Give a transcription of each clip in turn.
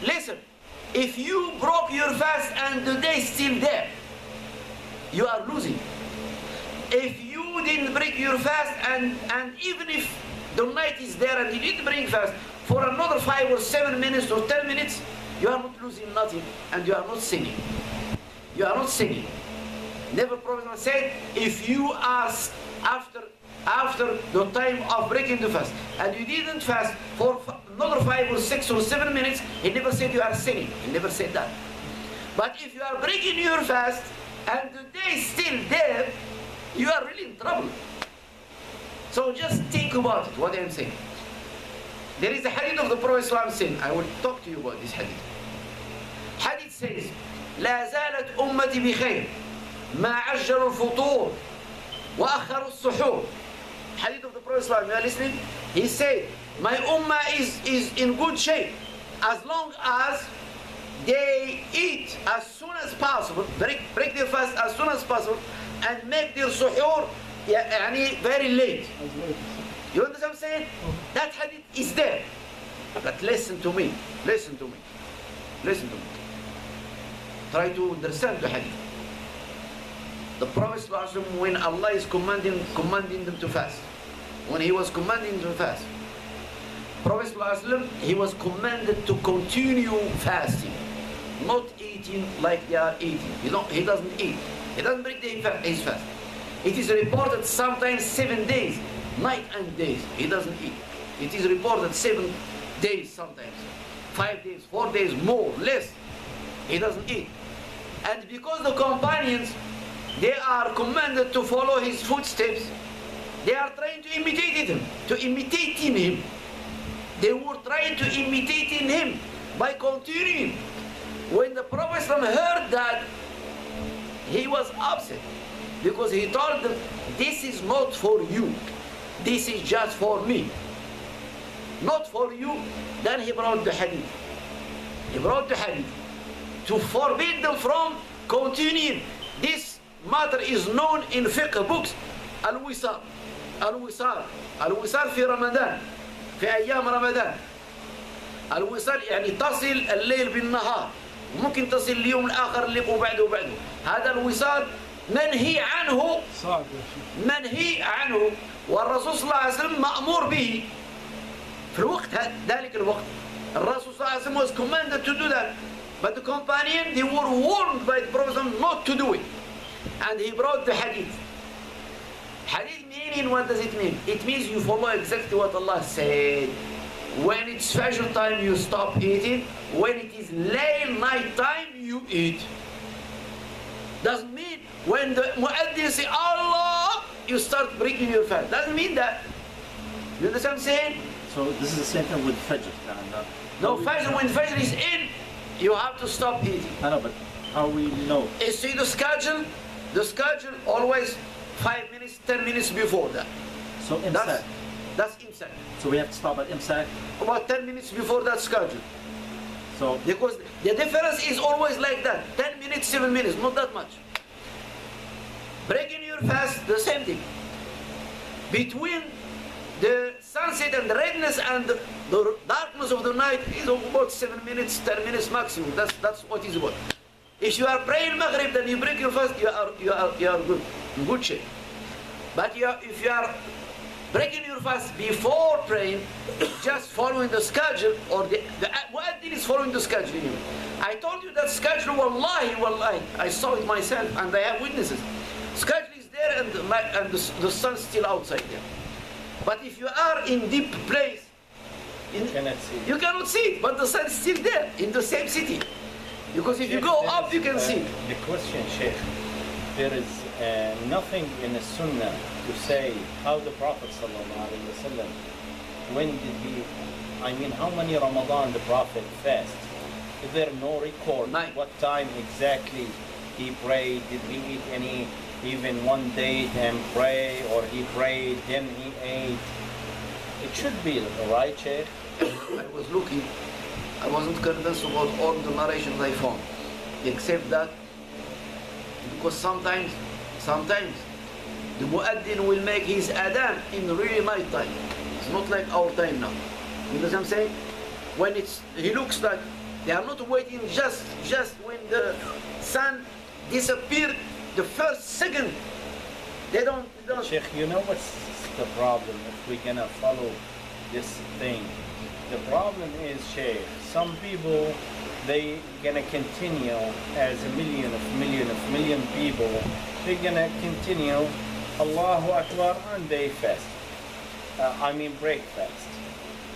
listen, if you broke your fast and the day is still there, you are losing. If you didn't break your fast and even if the night is there and you didn't break fast for another 5 or 7 minutes or 10 minutes, you are not losing nothing and you are not sinning. You are not sinning. Never Prophet said, if you ask after the time of breaking the fast and you didn't fast for another 5 or 6 or 7 minutes, he never said you are sinning. He never said that. But if you are breaking your fast and the day is still there, you are really in trouble. So just think about it, what I am saying. There is a hadith of the Prophet saying, I will talk to you about this hadith. Hadith says, لا زالت أمتي بخير ما عجلوا الفطور وأخروا السحور. Hadith of the Prophet, you are listening? He said, my ummah is in good shape as long as they eat as soon as possible, break their fast as soon as possible, and make their suhoor very late. You understand what I'm saying? That hadith is there. But listen to me. Listen to me. Listen to me. Try to understand the hadith. The Prophet ﷺ, when Allah is commanding them to fast, when he was commanding them to fast, Prophet ﷺ, he was commanded to continue fasting, not eating like they are eating. He doesn't eat. He doesn't break his fast. It is reported sometimes 7 days, night and days. He doesn't eat. It is reported 7 days sometimes, 5 days, 4 days, more, less. He doesn't eat. And because the companions, they are commanded to follow his footsteps, they are trying to imitate him. They were trying to imitate him by continuing. When the Prophet heard that, he was upset because he told them, this is not for you, this is just for me, not for you. Then he brought the hadith. He brought the hadith to forbid them from continuing. This matter is known in fiqh books. الوصال في رمضان في أيام رمضان. الوصال يعني تصل الليل بالنهار، ممكن تصل اليوم الآخر اللي وبعده. هذا الوصال منهي عنه والرسول صلى الله عليه وسلم مأمور به في الوقت ذلك الوقت. الرسول صلى الله عليه وسلم was commanded to do that, but the companion, they were warned by the Prophet not to do it. And he brought the hadith. Hadith meaning, what does it mean? It means you follow exactly what Allah said. When it's Fajr time, you stop eating. When it is late night time, you eat. Doesn't mean when the muaddin say Allah, you start breaking your fast. Doesn't mean that. You understand what I'm saying? So this is the same thing with Fajr. No, Fajr, when Fajr is in, you have to stop eating. I know, but how we know? You see the schedule always 5 minutes, 10 minutes before that. So imsak. That's imsak. So we have to stop at imsak? About 10 minutes before that schedule. So because the difference is always like that. 10 minutes, 7 minutes, not that much. Breaking your fast, the same thing. Between the sunset and the redness and the darkness of the night is about 7 minutes, 10 minutes maximum. That's what it's about. If you are praying Maghrib, then you break your fast, you are good, in good shape. But if you are breaking your fast before praying, just following the schedule, or the muaddin is following the schedule. I told you that schedule, wallahi, I saw it myself and I have witnesses. Schedule is there and the sun is still outside there. But if you are in deep place, you cannot see it, but the sun is still there in the same city. Because if you go up, you can see. The question, Sheikh, there is nothing in the Sunnah to say how the Prophet ﷺ, when did he, how many Ramadan the Prophet fast? Is there no record? What time exactly he prayed? Did he eat even one day and pray, or he prayed, then he ate? It should be, right, Sheikh? I was looking. I wasn't convinced about all the narrations I found, except that because sometimes the muaddin will make his adhan in really night time. It's not like our time now. You know what I'm saying? When he looks like They are not waiting just when the sun disappeared the first second. They don't. Sheikh, you know what's the problem if we're gonna follow this thing? The problem is, Sheikh, some people, they gonna continue as a million people, they're gonna continue Allahu Akbar and they fast. Break fast.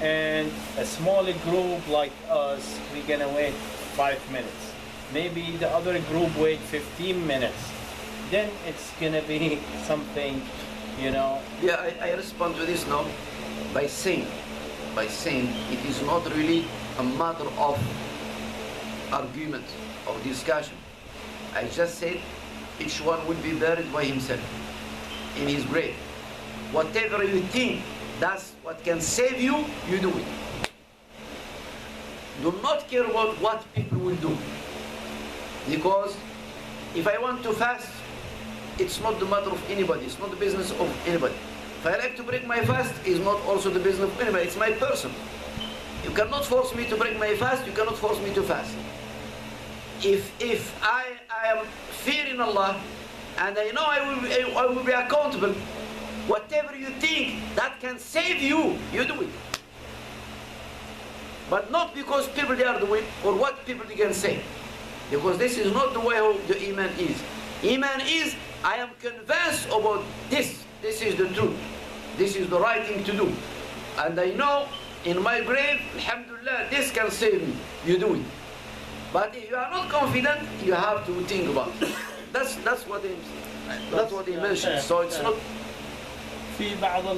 And a smaller group like us, we're gonna wait 5 minutes. Maybe the other group wait 15 minutes. Then it's gonna be something, you know. Yeah, I respond to this now by saying it is not really a matter of argument or discussion. I just said each one will be buried by himself in his grave. Whatever you think that's what can save you, you do it. Do not care about what people will do. Because if I want to fast, it's not the matter of anybody. It's not the business of anybody. If I like to break my fast, it's not also the business of anybody. It's my person. You cannot force me to break my fast. You cannot force me to fast. If I am fearing Allah, and I know I will be accountable, whatever you think that can save you, you do it. But not because people they are doing or what people they can say. Because this is not the way how the Iman is. Iman is, I am convinced about this. This is the truth. This is the right thing to do. And I know in my grave, alhamdulillah, this can save me. You do it. But if you are not confident, you have to think about it. That's what he mentioned. So it's not. في بعض what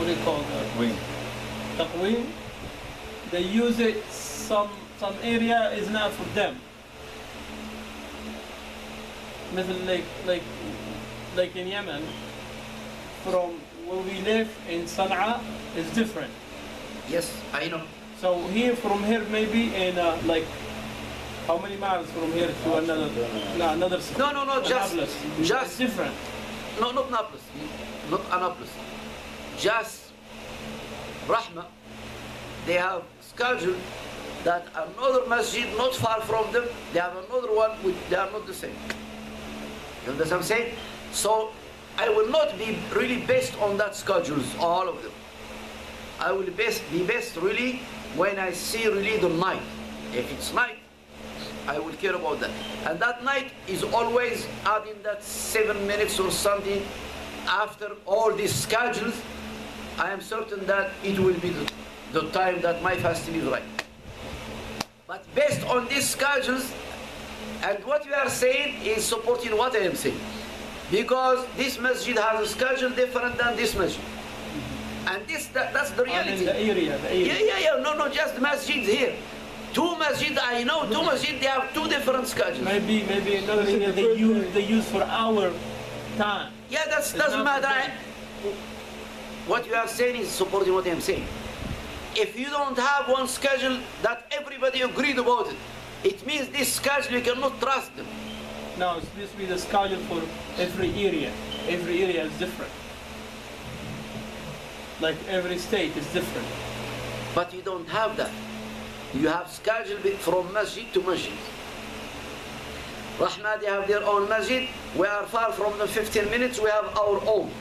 do you call that? تقويم. They use it. Some area is not for them. مثل like in Yemen, from where we live in Sana'a is different. Yes, I know. So from here maybe in like how many miles from here to another city? No, just it's different. No, not Naples, not Annapolis. Just Rahma. They have scheduled that another masjid not far from them, they have another one which they are not the same. You understand what I'm saying? So I will not be really based on that schedules, all of them. I will be based really when I see really the night. If it's night, I will care about that. And that night is always adding that 7 minutes or something after all these schedules. I am certain that it will be the time that my fasting is right. But based on these schedules, and what you are saying is supporting what I am saying. Because this masjid has a schedule different than this masjid. And that's the reality. In the area. Yeah. No, just masjids here. Two masjids, I know, two masjids, they have two different schedules. Maybe another area they use for our time. Yeah, that doesn't matter. What you are saying is supporting what I am saying. If you don't have one schedule that everybody agreed about it, it means this schedule you cannot trust them. No, it's supposed to be the schedule for every area. Every area is different. Like every state is different. But you don't have that. You have schedule from masjid to masjid. Rahma, they have their own masjid. We are far from the 15 minutes, we have our own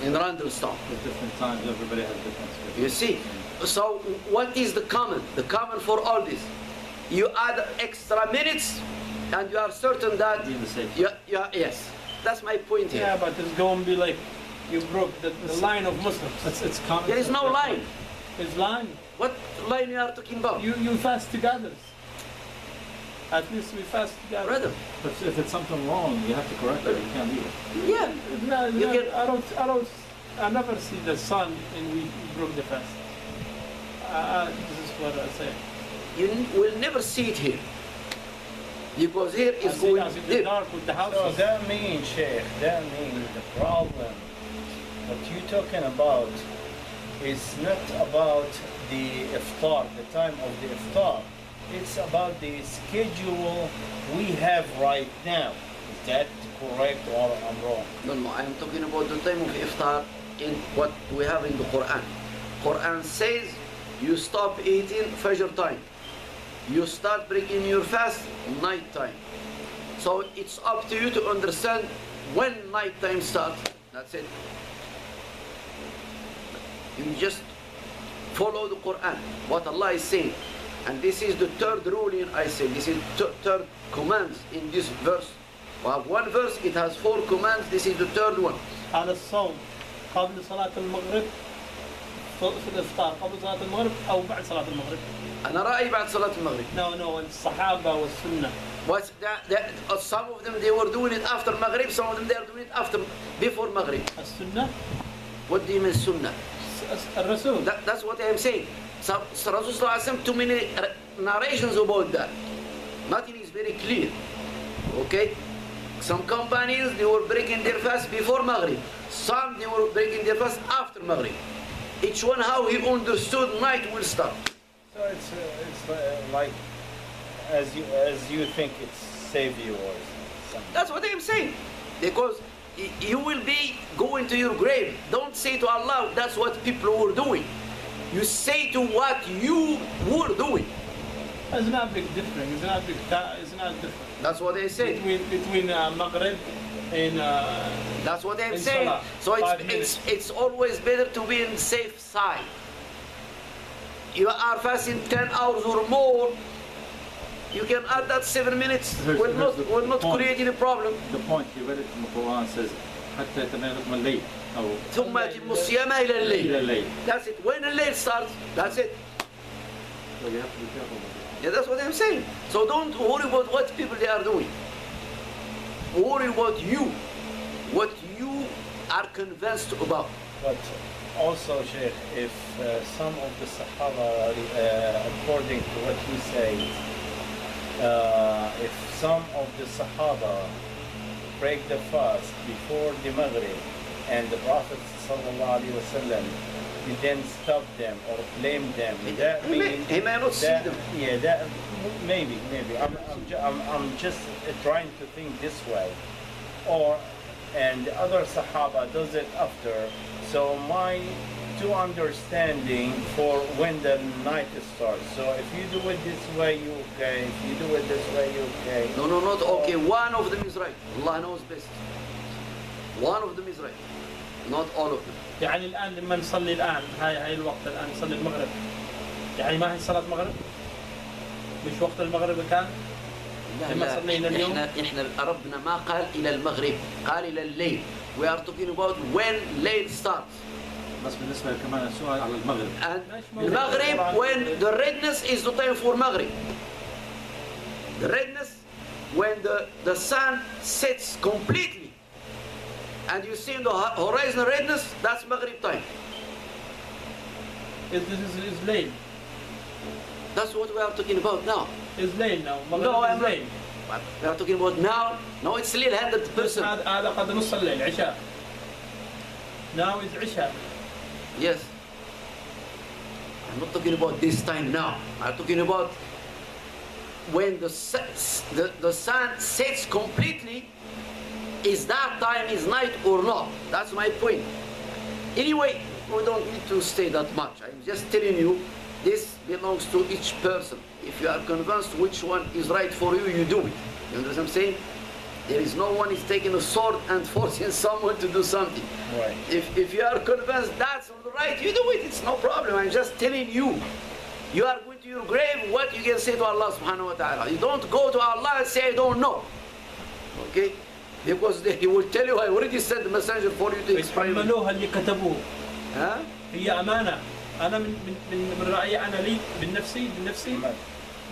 in Randallstown. At different times, everybody has different schedules. You see? So what is the common? The common for all this? You add extra minutes and you are certain that... Be in the safe. Yes. That's my point here. Yeah, but it's going to be like you broke the line of Muslims. It's common. There is no line. It's line. What line you are talking about? You fast together. At least we fast together. Brother. But if it's something wrong, you have to correct it. You can't leave it. Yeah. No, You can- I never see the sun and we broke the fast. This is what I say. You will never see it here. Because here I is see going us in the deep. dark with the So houses. that means, Sheikh, that means the problem, what you're talking about is not about the iftar, the time of the iftar. It's about the schedule we have right now. Is that correct or I'm wrong? No, I am talking about the time of iftar in what we have in the Quran. Quran says You stop eating Fajr time. You start breaking your fast night time. So it's up to you to understand when night time starts. That's it. You just follow the Quran, what Allah is saying. And this is the third ruling I say. This is third commands in this verse. We have one verse, it has 4 commands. This is the third one. على الصوم قبل صلاة المغرب في الإفطار قبل صلاة المغرب أو بعد صلاة المغرب. أنا رأيي بعد صلاة المغرب. No, الصحابة والسنة. But some of them they were doing it after Maghrib, some of them they are doing it before Maghrib. السنة. What do you mean Sunnah? الرسول. That's what I am saying. So Rasul Sallallahu Alaihi Wasallam, too many narrations about that. Nothing is very clear. Okay? Some companions, they were breaking their fast before Maghrib. Some, they were breaking their fast after Maghrib. Each one how he understood night will start. So it's like as you think it's save you or something. That's what I am saying. Because you will be going to your grave. Don't say to Allah, that's what people were doing. You say to what you were doing. It's not big difference. It's not different. That's what I say. Between Maghrib and. That's what I'm saying. Salah. So it's always better to be in the safe side. You are fasting 10 hours or more. You can add that 7 minutes. Will not create any problem. The point you read it from the Quran says, حتى يتميزكم الليل. ثم أتموا الصيام إلى الليل. That's it. When the late starts, that's it. So you have to be careful. Yeah, that's what I'm saying. So don't worry about what people they are doing. Worry about you, what you are convinced about. But also, Sheikh, if some of the Sahaba, according to what you say, if some of the Sahaba break the fast before the Maghrib, and the Prophet ﷺ didn't stop them or blame them, that means he may not see them. Yeah, that maybe. I'm just trying to think this way, and the other Sahaba does it after. So my two understanding for when the night starts. So if you do it this way, you okay. If you do it this way, you okay. No, not okay. One of them is right. Allah knows best. One of them is right. Not all of them. يعني الآن لما نصلي الآن هاي الوقت الآن نصلي المغرب يعني ما هي صلاة مغرب؟ مش وقت المغرب كان؟ لما صلينا اليوم؟ إحنا ربنا ما قال إلى المغرب، قال إلى الليل. We are talking about when late starts. بس بالنسبة كمان السؤال على المغرب. And المغرب when the redness is the time for Maghrib. The redness when the sun sets completely. And you see in the horizon redness, that's Maghrib time. This is late. That's what we are talking about now. It's late now. No, I'm late. We are talking about now. No, it's still 100%. هذا قد نص الليل عشاء. Now it's عشاء. Yes. I'm not talking about this time now. I'm talking about when the sun sets completely. Is that time is night or not? That's my point. Anyway, we don't need to stay that much. I'm just telling you, this belongs to each person. If you are convinced which one is right for you, you do it. You understand what I'm saying? There is no one is taking a sword and forcing someone to do something. Right. If you are convinced that's right, you do it. It's no problem. I'm just telling you. You are going to your grave, what you can say to Allah subhanahu wa ta'ala. You don't go to Allah and say, I don't know. Okay? Because he will tell you, I already sent the messenger for you to explain. يتحملوها اللي كتبوه. ها؟ هي أمانة. أنا من رأيي أنا لي بالنفسي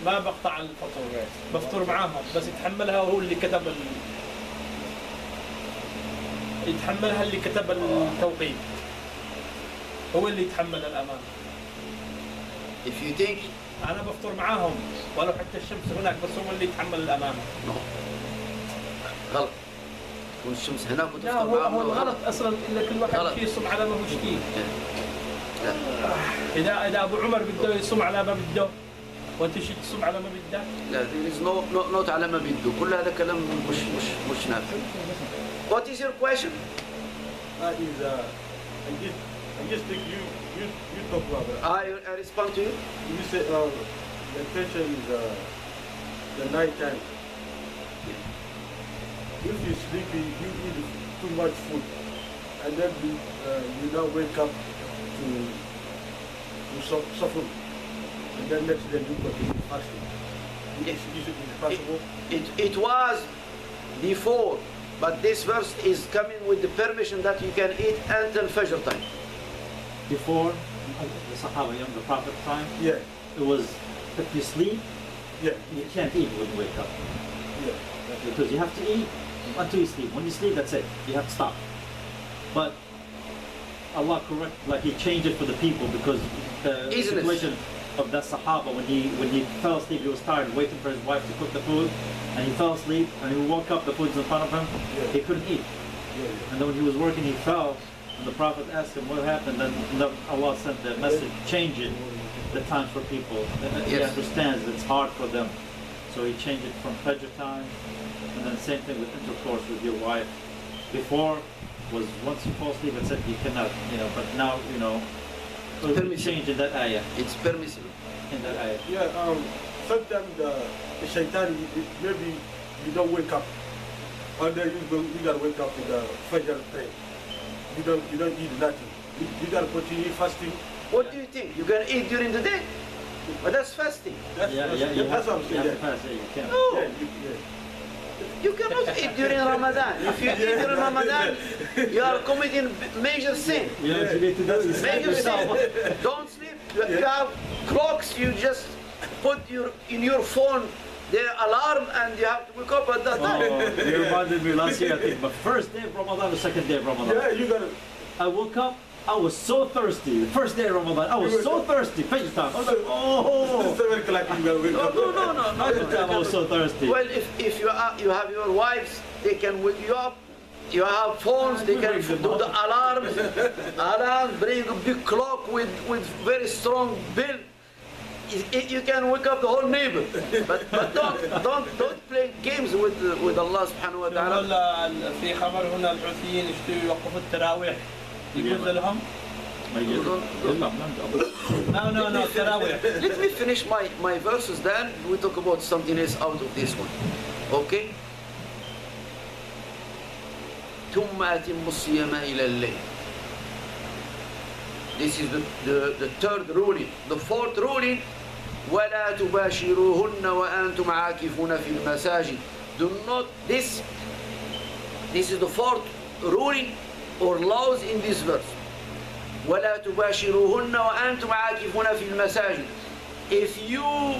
ما بقطع الفطور. بفطر معاهم بس يتحملها هو اللي كتب يتحملها اللي كتب التوقيت. هو اللي يتحمل الأمانة. If you think أنا بفطر معاهم ولو حتى الشمس هناك بس هو اللي يتحمل الأمانة. No. غلط. تكون الشمس هناك لا هو الغلط اصلا ان كل واحد فيه يصوم على ما هو شتيه. اذا ابو عمر بده يصوم على ما بده وانت شو تصوم على ما بدك؟ لا there is not على ما بده. كل هذا كلام مش نافع. What is your question? I just think you you talk about that. I respond to you. You say the intention is the night time. If you're sleepy, you eat too much food, and then you now wake up to suffer, and then next day you continue fasting. Yes. Is it possible? It was before, but this verse is coming with the permission that you can eat until Fajr time. Before the Sahaba, the Prophet time, Yeah. it was if you sleep, Yeah. you can't eat when you wake up. Yeah. Because you have to eat until you sleep. When you sleep, that's it. You have to stop. But Allah He changed it for the people because the situation of that Sahaba when he fell asleep, he was tired, waiting for his wife to cook the food, and he fell asleep, and he woke up, the food's in front of him, he couldn't eat. And then when he was working, he fell, and the Prophet asked him what happened, and then Allah sent the message, changing the times for people. He understands it's hard for them. So he changed it from Fajr time, and then same thing with intercourse with your wife. Before was once you fall asleep, it said you cannot, but now, we change in that ayah. It's permissible. In that ayah. Yeah, sometimes the shaitan, maybe you don't wake up. Or then you gotta wake up to the Fajr time. You don't eat nothing. You gotta continue fasting. What do you think? You can eat during the day? But that's fasting. That's You what have I'm to saying. fast, you can't. No, Yeah, you cannot eat during Ramadan. If you eat during Ramadan, you are committing major sin. You know what you need to do is Major sin. Don't sleep. You have clocks. You just put in your phone the alarm, and you have to wake up at that time. Oh, you reminded me last year, I think, but first day of Ramadan, the second day of Ramadan. Yeah, you gotta. I woke up, I was so thirsty. The first day of Ramadan, I was so thirsty. Fajr time. I was like, oh. 7 o'clock you gotta wake up. No. Fajr time, I was so thirsty. Well, if you have your wives, they can wake you up. You have phones, they can do the alarms. Alarm, bring a big clock with very strong bell. You can wake up the whole neighbor. But don't play games with Allah subhanahu wa ta'ala. نقول في خبر هنا الحوثيين يشتروا يوقفوا التراويح يجوز لهم؟ No, التراويح. Let me finish my verses, then we talk about something else out of this one. Okay? ثم أتم الصيام إلى الليل. This is the third ruling. The fourth ruling, ولا تباشروهن وأنتم عاكفون في المساجد. Do not, this is the fourth ruling or laws in this verse. ولا تباشروهن وأنتم عاكفون في المساجد. If you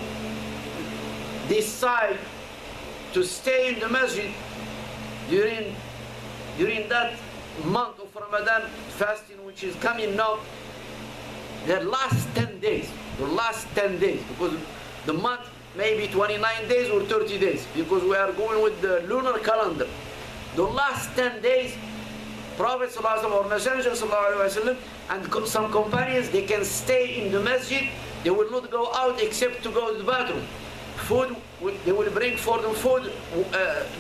decide to stay in the masjid during that month of Ramadan fasting, which is coming now, the last 10 days, because the month may be 29 days or 30 days, because we are going with the lunar calendar. The last 10 days, Prophet ﷺ or Messenger ﷺ and some companions, they can stay in the masjid. They will not go out except to go to the bathroom. Food, they will bring for them food,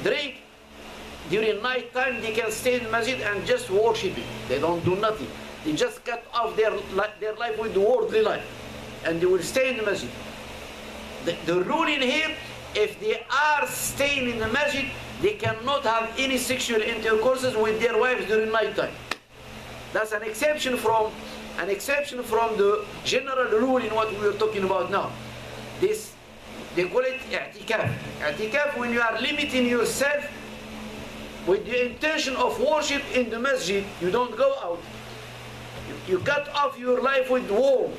drink. During night time, they can stay in the masjid and just worship it. They don't do nothing. They just cut off their life with the worldly life, and they will stay in the masjid. The ruling here, if they are staying in the masjid, they cannot have any sexual intercourses with their wives during night time. That's an exception from the general ruling what we are talking about now. This, they call it i'tikaf. I'tikaf, when you are limiting yourself with the intention of worship in the masjid, you don't go out. You cut off your life with war,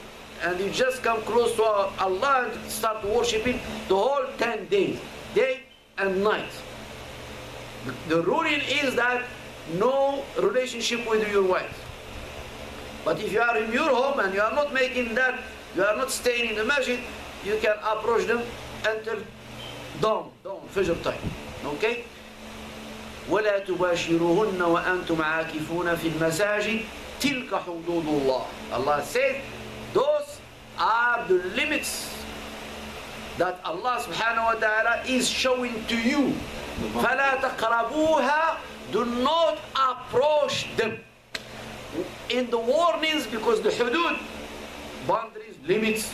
and you just come close to Allah and start worshiping the whole 10 days, day and night. The ruling is that no relationship with your wife. But if you are in your home and you are not making that, you are not staying in the masjid, you can approach them until dawn, Fajr time. Okay? ولا تباشروهن وأنتم عاكفون في المساجد تلك حدود الله. Allah says those are the limits that Allah subhanahu wa ta'ala is showing to you. فلا تقربوها, do not approach them. in the warnings, because the hudud, boundaries, limits,